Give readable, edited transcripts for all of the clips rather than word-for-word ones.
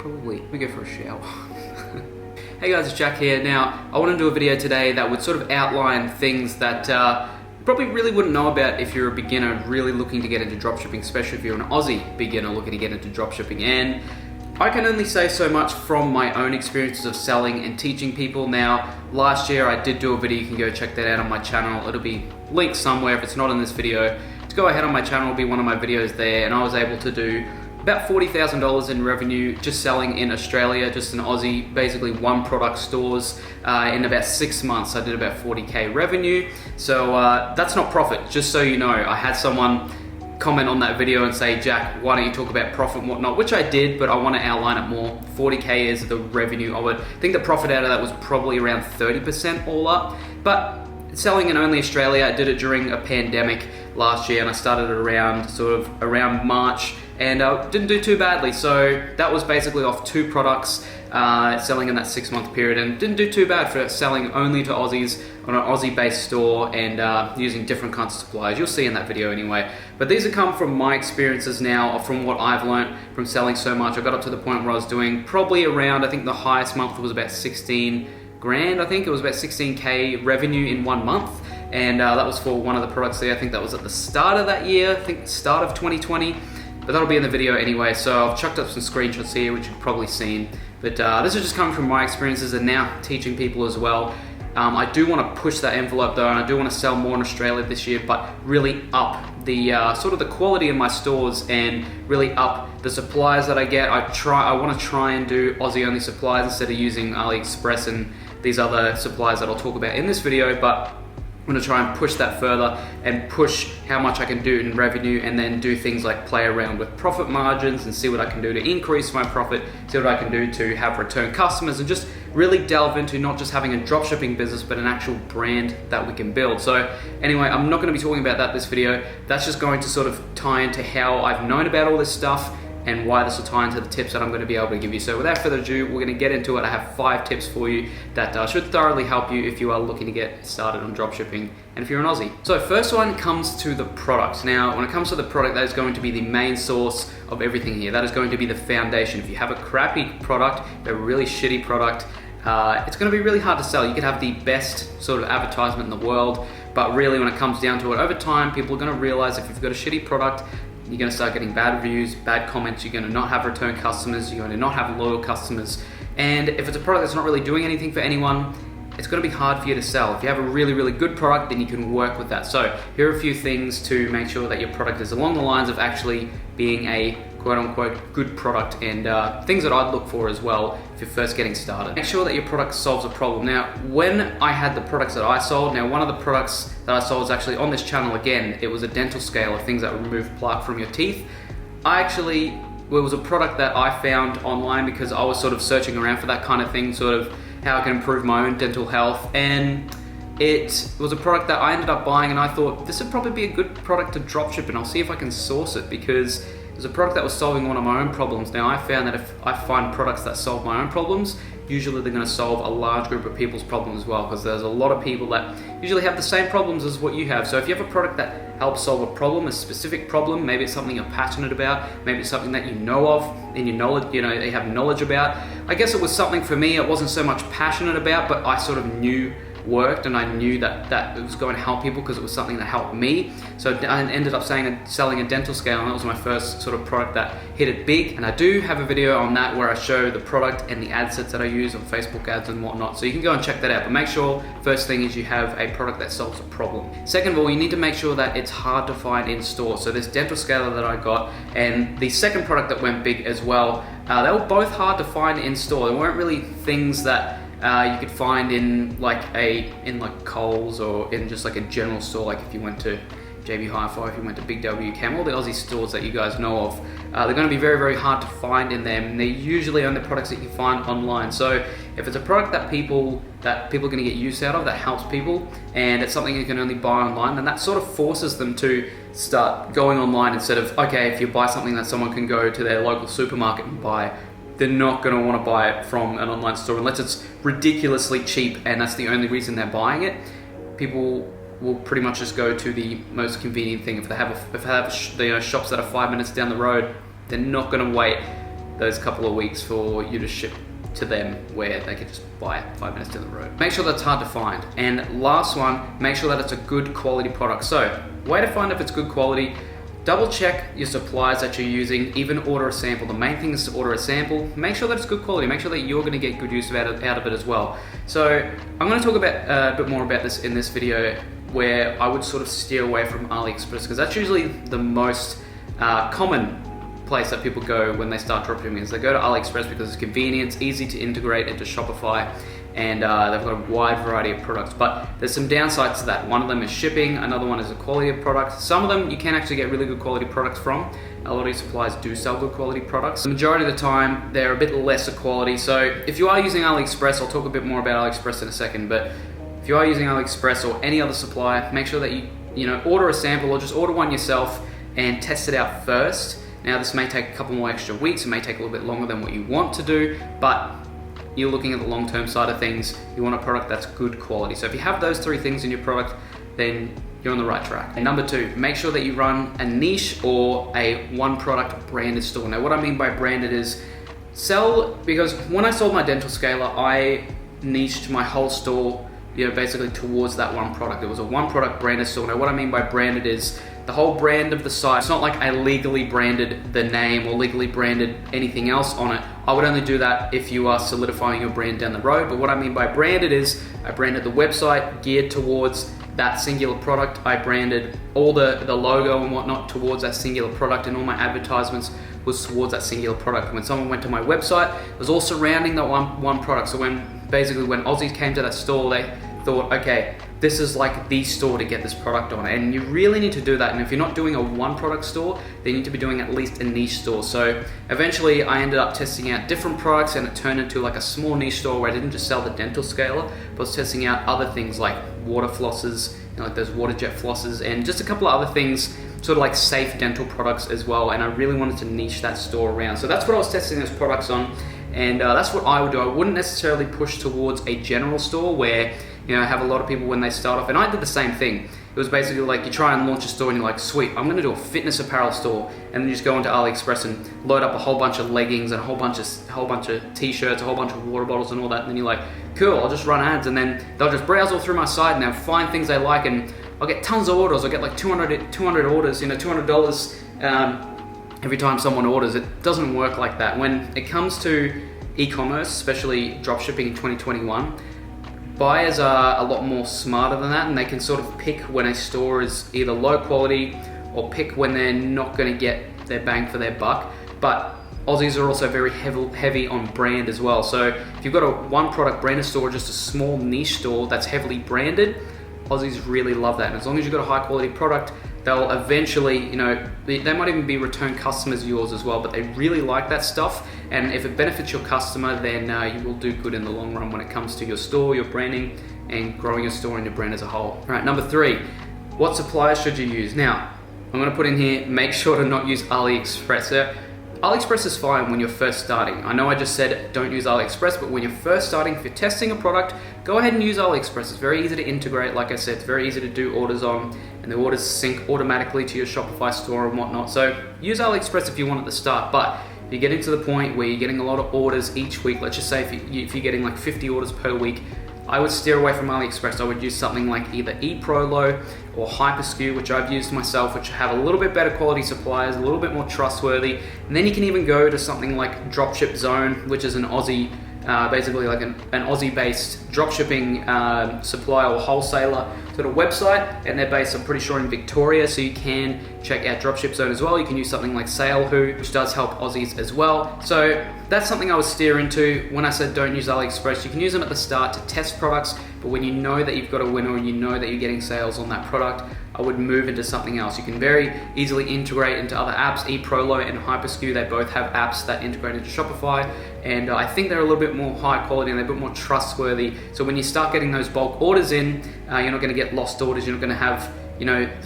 Probably. Let me go for a shower. Hey guys, it's Jack here. Now, I want to do a video today that would sort of outline things that you probably really wouldn't know about if you're a beginner really looking to get into dropshipping, especially if you're an Aussie beginner looking to get into dropshipping. And I can only say so much from my own experiences of selling and teaching people. Now, last year I did do a video, you can go check that out on my channel. It'll be linked somewhere if it's not in this video. Just go ahead on my channel, it'll be one of my videos there, and I was able to do about $40,000 in revenue just selling in Australia, just in Aussie, basically one product stores. In about 6 months, I did about 40K revenue. So that's not profit, just so you know. I had someone comment on that video and say, Jack, why don't you talk about profit and whatnot, which I did, but I want to outline it more. 40K is the revenue. I would think the profit out of that was probably around 30% all up, but selling in only Australia, I did it during a pandemic last year, and I started it around March, and didn't do too badly. So that was basically off 2 products, selling in that 6-month period, and didn't do too bad for selling only to Aussies on an Aussie-based store and using different kinds of suppliers. You'll see in that video anyway. But these have come from my experiences now, from what I've learned from selling so much. I got up to the point where I was doing probably around, I think the highest month was about 16 grand. I think it was about 16K revenue in 1 month. And that was for one of the products there. I think that was at the start of that year, I think start of 2020. But that'll be in the video anyway, so I've chucked up some screenshots here, which you've probably seen. But this is just coming from my experiences and now teaching people as well. I do want to push that envelope though, and I do want to sell more in Australia this year, but really up the sort of the quality in my stores and really up the supplies that I get. I want to try and do Aussie only supplies instead of using AliExpress and these other supplies that I'll talk about in this video, but I'm going to try and push that further and push how much I can do in revenue, and then do things like play around with profit margins and see what I can do to increase my profit, see what I can do to have return customers, and just really delve into not just having a dropshipping business, but an actual brand that we can build. So anyway, I'm not going to be talking about that this video. That's just going to sort of tie into how I've known about all this stuff and why this will tie into the tips that I'm going to be able to give you. So without further ado, we're going to get into it. I have 5 tips for you that should thoroughly help you if you are looking to get started on dropshipping and if you're an Aussie. So first one comes to the product. Now, when it comes to the product, that is going to be the main source of everything here. That is going to be the foundation. If you have a crappy product, a really shitty product, it's going to be really hard to sell. You could have the best sort of advertisement in the world, but really when it comes down to it, over time, people are going to realize if you've got a shitty product, you're going to start getting bad reviews, bad comments, you're going to not have return customers, you're going to not have loyal customers. And if it's a product that's not really doing anything for anyone, it's going to be hard for you to sell. If you have a really, really good product, then you can work with that. So here are a few things to make sure that your product is along the lines of actually being a quote-unquote good product, and things that I'd look for as well if you're first getting started. Make sure that your product solves a problem. Now, when I had the products that I sold, now one of the products that I sold was actually on this channel again. It was a dental scale of things that remove plaque from your teeth. It was a product that I found online because I was sort of searching around for that kind of thing, sort of how I can improve my own dental health, and it was a product that I ended up buying, and I thought this would probably be a good product to dropship, and I'll see if I can source it, because it was a product that was solving one of my own problems. Now, I found that if I find products that solve my own problems, usually they're going to solve a large group of people's problems as well, because there's a lot of people that usually have the same problems as what you have. So if you have a product that helps solve a problem, a specific problem, maybe it's something you're passionate about, maybe it's something that you know of, in your knowledge, you have knowledge about. I guess it was something for me, it wasn't so much passionate about, but I sort of knew worked, and I knew that it was going to help people because it was something that helped me. So I ended up selling a dental scale, and that was my first sort of product that hit it big. And I do have a video on that where I show the product and the ad sets that I use on Facebook ads and whatnot, so you can go and check that out. But make sure first thing is you have a product that solves a problem. Second of all, you need to make sure that it's hard to find in store. So this dental scaler that I got, and the second product that went big as well, they were both hard to find in store. They weren't really things that you could find in like Coles or in just like a general store, like if you went to JB Hi-Fi, if you went to Big W, Cam, all the Aussie stores that you guys know of. They're going to be very, very hard to find in them, and they're usually only products that you find online. So if it's a product that people are going to get use out of, that helps people, and it's something you can only buy online, then that sort of forces them to start going online instead of, okay, if you buy something that someone can go to their local supermarket and buy, they're not going to want to buy it from an online store unless it's ridiculously cheap and that's the only reason they're buying it. People will pretty much just go to the most convenient thing. If they have shops that are 5 minutes down the road, they're not going to wait those couple of weeks for you to ship to them where they could just buy it 5 minutes down the road. Make sure that's hard to find. And last one, make sure that it's a good quality product. So, way to find if it's good quality, double check your suppliers that you're using, even order a sample. The main thing is to order a sample. Make sure that it's good quality. Make sure that you're going to get good use out of it as well. So I'm going to talk about a bit more about this in this video, where I would sort of steer away from AliExpress, because that's usually the most common place that people go when they start dropshipping. Is they go to AliExpress because it's convenient, it's easy to integrate into Shopify, and they've got a wide variety of products. But there's some downsides to that. One of them is shipping, another one is the quality of product. Some of them you can actually get really good quality products from. A lot of these suppliers do sell good quality products. The majority of the time, they're a bit lesser quality. So if you are using AliExpress, I'll talk a bit more about AliExpress in a second, but if you are using AliExpress or any other supplier, make sure that you order a sample or just order one yourself and test it out first. Now this may take a couple more extra weeks, it may take a little bit longer than what you want to do, but you're looking at the long-term side of things. You want a product that's good quality. So if you have those 3 things in your product, then you're on the right track. And number 2, make sure that you run a niche or a one product branded store. Now what I mean by branded is because when I sold my dental scaler, I niched my whole store basically towards that one product. It was a one product branded store. Now what I mean by branded is the whole brand of the site. It's not like I legally branded the name or legally branded anything else on it. I would only do that if you are solidifying your brand down the road. But what I mean by branded is I branded the website geared towards that singular product. I branded all the logo and whatnot towards that singular product, and all my advertisements was towards that singular product. When someone went to my website, it was all surrounding that one product. So when Aussies came to that store, they thought, okay, this is like the store to get this product on. And you really need to do that. And if you're not doing a one product store, then you need to be doing at least a niche store. So eventually I ended up testing out different products, and it turned into like a small niche store where I didn't just sell the dental scaler, but I was testing out other things like water flosses, like those water jet flosses, and just a couple of other things, sort of like safe dental products as well. And I really wanted to niche that store around. So that's what I was testing those products on. And that's what I would do. I wouldn't necessarily push towards a general store where I have a lot of people when they start off, and I did the same thing. It was basically like you try and launch a store and you're like, sweet, I'm gonna do a fitness apparel store, and then you just go into AliExpress and load up a whole bunch of leggings and a whole bunch of t-shirts, a whole bunch of water bottles and all that, and then you're like, cool, I'll just run ads, and then they'll just browse all through my site and they'll find things they like, and I'll get tons of orders. I'll get like 200 orders, $200 every time someone orders. It doesn't work like that. When it comes to e-commerce, especially dropshipping in 2021, buyers are a lot more smarter than that, and they can sort of pick when a store is either low quality or pick when they're not going to get their bang for their buck. But Aussies are also very heavy on brand as well. So if you've got a one product branded store, just a small niche store that's heavily branded, Aussies really love that. And as long as you've got a high quality product, they'll eventually, they might even be return customers of yours as well, but they really like that stuff. And if it benefits your customer, then you will do good in the long run when it comes to your store, your branding, and growing your store and your brand as a whole. All right, number 3, what suppliers should you use? Now, I'm gonna put in here, make sure to not use AliExpress. AliExpress is fine when you're first starting. I know I just said don't use AliExpress, but when you're first starting, if you're testing a product, go ahead and use AliExpress. It's very easy to integrate. Like I said, it's very easy to do orders on, and the orders sync automatically to your Shopify store and whatnot. So use AliExpress if you want at the start, but if you're getting to the point where you're getting a lot of orders each week, let's just say if you're getting like 50 orders per week, I would steer away from AliExpress. I would use something like either eProlo or HyperSkew, which I've used myself, which have a little bit better quality suppliers, a little bit more trustworthy. And then you can even go to something like Dropship Zone, which is an Aussie, basically like an Aussie-based dropshipping supplier or wholesaler sort of website, and they're based, I'm pretty sure, in Victoria, so you can check out Dropship Zone as well. You can use something like SaleWho, which does help Aussies as well. So that's something I would steer into when I said don't use AliExpress. You can use them at the start to test products, but when you know that you've got a winner and you know that you're getting sales on that product, I would move into something else. You can very easily integrate into other apps. eProlo and HyperSkew, they both have apps that integrate into Shopify, and I think they're a little bit more high quality and they're a bit more trustworthy. So when you start getting those bulk orders in, you're not going to get lost orders. You're not going to have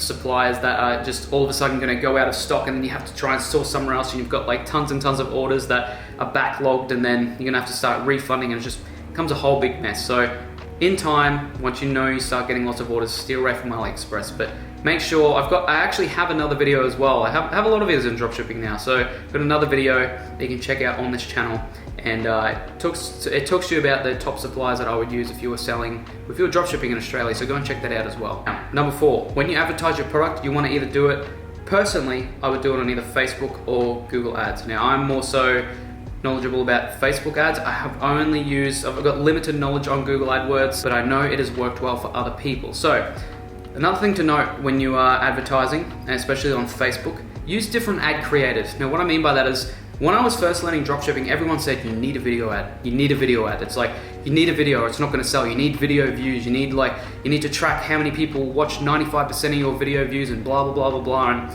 suppliers that are just all of a sudden going to go out of stock, and then you have to try and source somewhere else, and you've got like tons and tons of orders that are backlogged, and then you're going to have to start refunding, and it just becomes a whole big mess. So in time, once you start getting lots of orders, steer away from AliExpress. But make sure I actually have another video as well. I have a lot of videos in dropshipping now, so I've got another video that you can check out on this channel, and it talks to you about the top suppliers that I would use if you were dropshipping in Australia, so go and check that out as well. Now, number 4, when you advertise your product, you want to either do it, personally, I would do it on either Facebook or Google Ads. Now, I'm more so knowledgeable about Facebook ads. I've got limited knowledge on Google AdWords, but I know it has worked well for other people. So, another thing to note when you are advertising, and especially on Facebook, use different ad creatives. Now, what I mean by that is, when I was first learning dropshipping, everyone said you need a video ad. You need a video ad. It's like, you need a video or it's not gonna sell. You need video views. You need to track how many people watch 95% of your video views and blah, blah, blah, blah, blah. And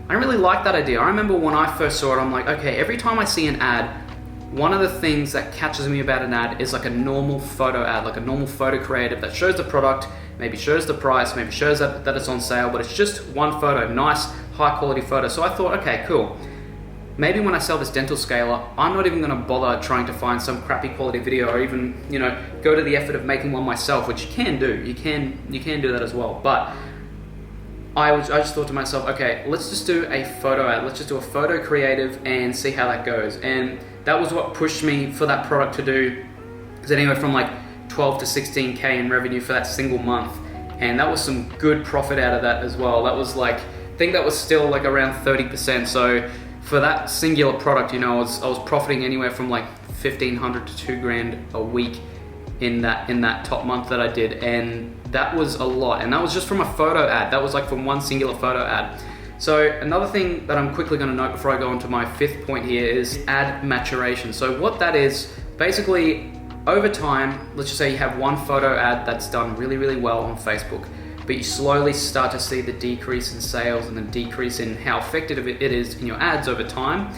I didn't really like that idea. I remember when I first saw it, I'm like, okay, every time I see an ad, one of the things that catches me about an ad is like a normal photo ad, like a normal photo creative that shows the product, maybe shows the price, maybe shows that it's on sale, but it's just one photo, nice, high quality photo. So I thought, okay, cool. Maybe when I sell this dental scaler, I'm not even gonna bother trying to find some crappy quality video or even, go to the effort of making one myself, which you can do. You can do that as well. But I just thought to myself, okay, let's just do a photo ad. Let's just do a photo creative and see how that goes. And that was what pushed me for that product to do, is anywhere from like 12 to 16K in revenue for that single month. And that was some good profit out of that as well. That was like, I think that was still like around 30%. So for that singular product, I was profiting anywhere from like 1,500 to 2 grand a week in that top month that I did. And that was a lot. And that was just from a photo ad. That was like from one singular photo ad. So another thing that I'm quickly going to note before I go on to my 5th point here is ad maturation. So what that is, basically over time, let's just say you have one photo ad that's done really, really well on Facebook, but you slowly start to see the decrease in sales and the decrease in how effective it is in your ads over time.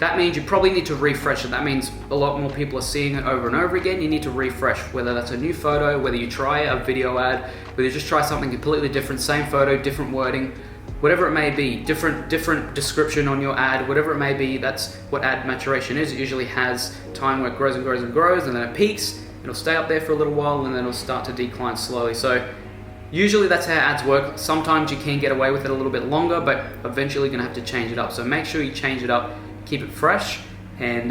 That means you probably need to refresh it. That means a lot more people are seeing it over and over again. You need to refresh, whether that's a new photo, whether you try a video ad, whether you just try something completely different, same photo, different wording, whatever it may be, different description on your ad, whatever it may be. That's what ad maturation is. It usually has time where it grows and grows and grows, and then it peaks. It'll stay up there for a little while, and then it'll start to decline slowly. So usually that's how ads work. Sometimes you can get away with it a little bit longer, but eventually you're gonna have to change it up. So make sure you change it up, keep it fresh, and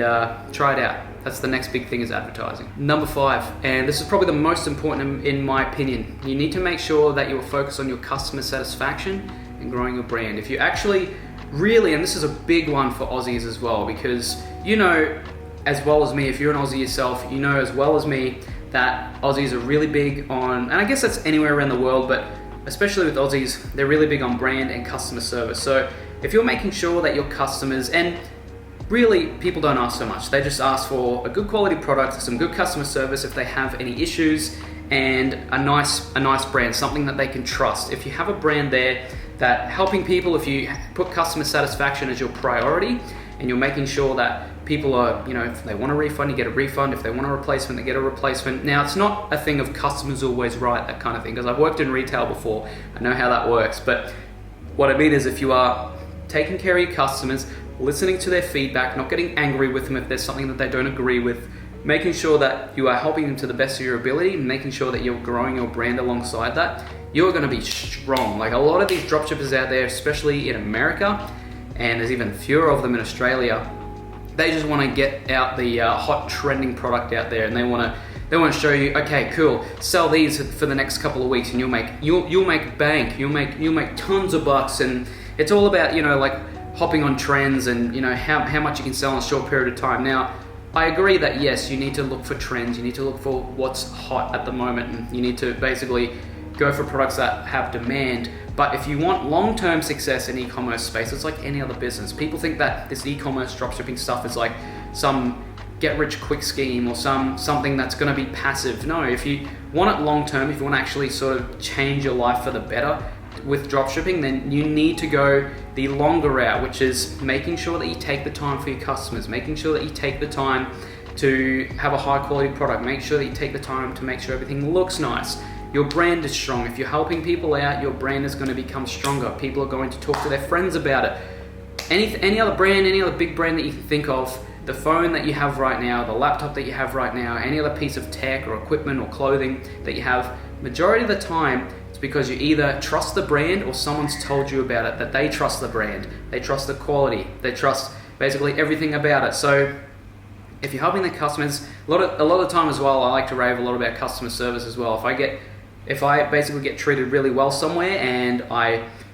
try it out. That's the next big thing, is advertising. Number 5, and this is probably the most important in my opinion, you need to make sure that you're focused on your customer satisfaction and growing your brand. If you actually really, and this is a big one for Aussies as well, because as well as me, if you're an Aussie yourself, as well as me that Aussies are really big on, and I guess that's anywhere around the world, but especially with Aussies, they're really big on brand and customer service. So if you're making sure that your customers, and really people don't ask so much, they just ask for a good quality product, some good customer service if they have any issues, and a nice brand, something that they can trust. If you have a brand there that helping people, if you put customer satisfaction as your priority, and you're making sure that people are, if they want a refund, you get a refund. If they want a replacement, they get a replacement. Now, it's not a thing of customers always right, that kind of thing, because I've worked in retail before. I know how that works. But what I mean is, if you are taking care of your customers, listening to their feedback, not getting angry with them if there's something that they don't agree with, making sure that you are helping them to the best of your ability, and making sure that you're growing your brand alongside that, you're going to be strong. Like a lot of these dropshippers out there, especially in America, and there's even fewer of them in Australia, they just want to get out the hot trending product out there, and they want to show you, okay, cool, sell these for the next couple of weeks, and you'll make bank, you'll make tons of bucks. And it's all about like hopping on trends and how much you can sell in a short period of time. Now, I agree that yes, you need to look for trends, you need to look for what's hot at the moment, and you need to basically go for products that have demand. But if you want long-term success in e-commerce space, it's like any other business. People think that this e-commerce dropshipping stuff is like some get-rich-quick scheme or something that's going to be passive. No, if you want it long-term, if you want to actually sort of change your life for the better with dropshipping, then you need to go the longer route, which is making sure that you take the time for your customers, making sure that you take the time to have a high-quality product, make sure that you take the time to make sure everything looks nice. Your brand is strong. If you're helping people out, your brand is going to become stronger. People are going to talk to their friends about it. Any other brand, any other big brand that you can think of, the phone that you have right now, the laptop that you have right now, any other piece of tech or equipment or clothing that you have, majority of the time, it's because you either trust the brand or someone's told you about it, that they trust the brand, they trust the quality, they trust basically everything about it. So if you're helping the customers, a lot of the time as well, I like to rave a lot about customer service as well. If I basically get treated really well somewhere, and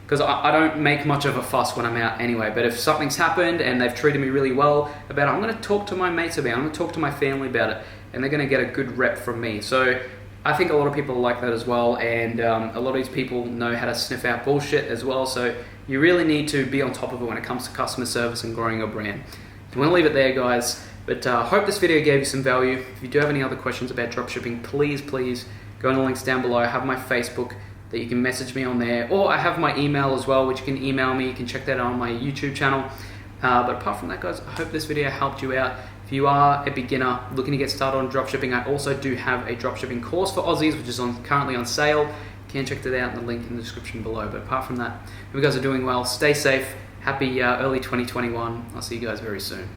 because I don't make much of a fuss when I'm out anyway, but if something's happened and they've treated me really well about it, I'm going to talk to my mates about it, I'm going to talk to my family about it, and they're going to get a good rep from me. So I think a lot of people are like that as well, and a lot of these people know how to sniff out bullshit as well, so you really need to be on top of it when it comes to customer service and growing your brand. So I'm going to leave it there, guys, but I hope this video gave you some value. If you do have any other questions about dropshipping, please go in the links down below. I have my Facebook that you can message me on there, or I have my email as well, which you can email me. You can check that out on my YouTube channel. But apart from that, guys, I hope this video helped you out. If you are a beginner looking to get started on dropshipping, I also do have a dropshipping course for Aussies, which is currently on sale. You can check that out in the link in the description below. But apart from that, if you guys are doing well, stay safe. Happy early 2021. I'll see you guys very soon.